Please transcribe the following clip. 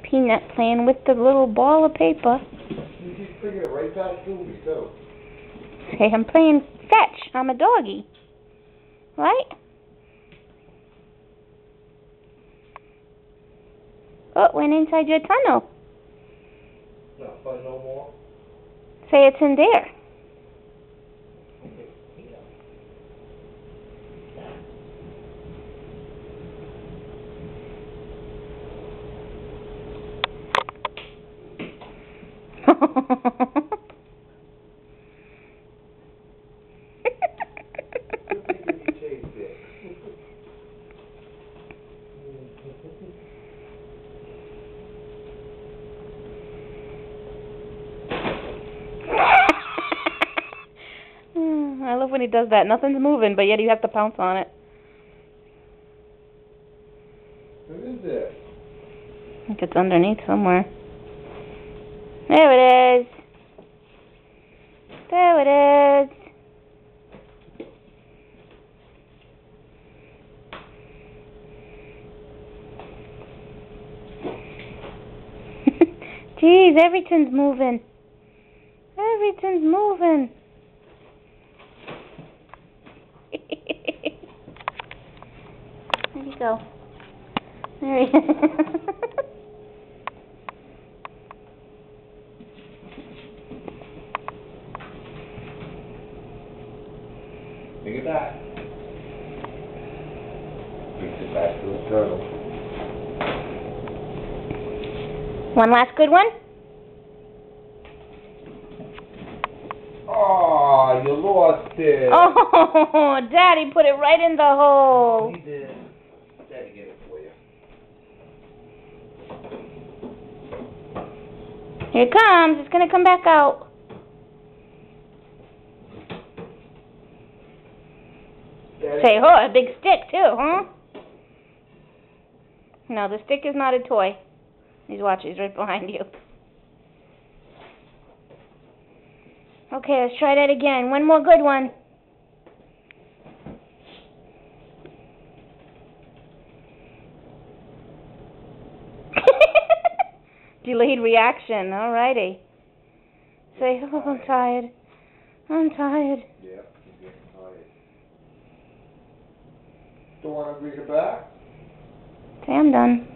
Peanut playing with the little ball of paper. You just bring it right back to me, too. Hey, I'm playing fetch. I'm a doggy. Right? Oh, it went inside your tunnel. Not fun no more? Say it's in there. I love when he does that. Nothing's moving, but yet you have to pounce on it. What is it? I think it's underneath somewhere. There it is. There it is. Jeez, everything's moving. Everything's moving. There you go. There he is. Look at that. Brings it back to the turtle. One last good one? Oh, you lost it. Oh, Daddy put it right in the hole. He did. Daddy get it for you. Here it comes. It's going to come back out. Daddy. Say, oh, a big stick too, huh? No, the stick is not a toy. He's watching. He's right behind you. Okay, let's try that again. One more good one. Delayed reaction. Alrighty. Say, oh, I'm tired. I'm tired. Yeah, he's getting tired. Don't want to bring it back? Say, I'm done.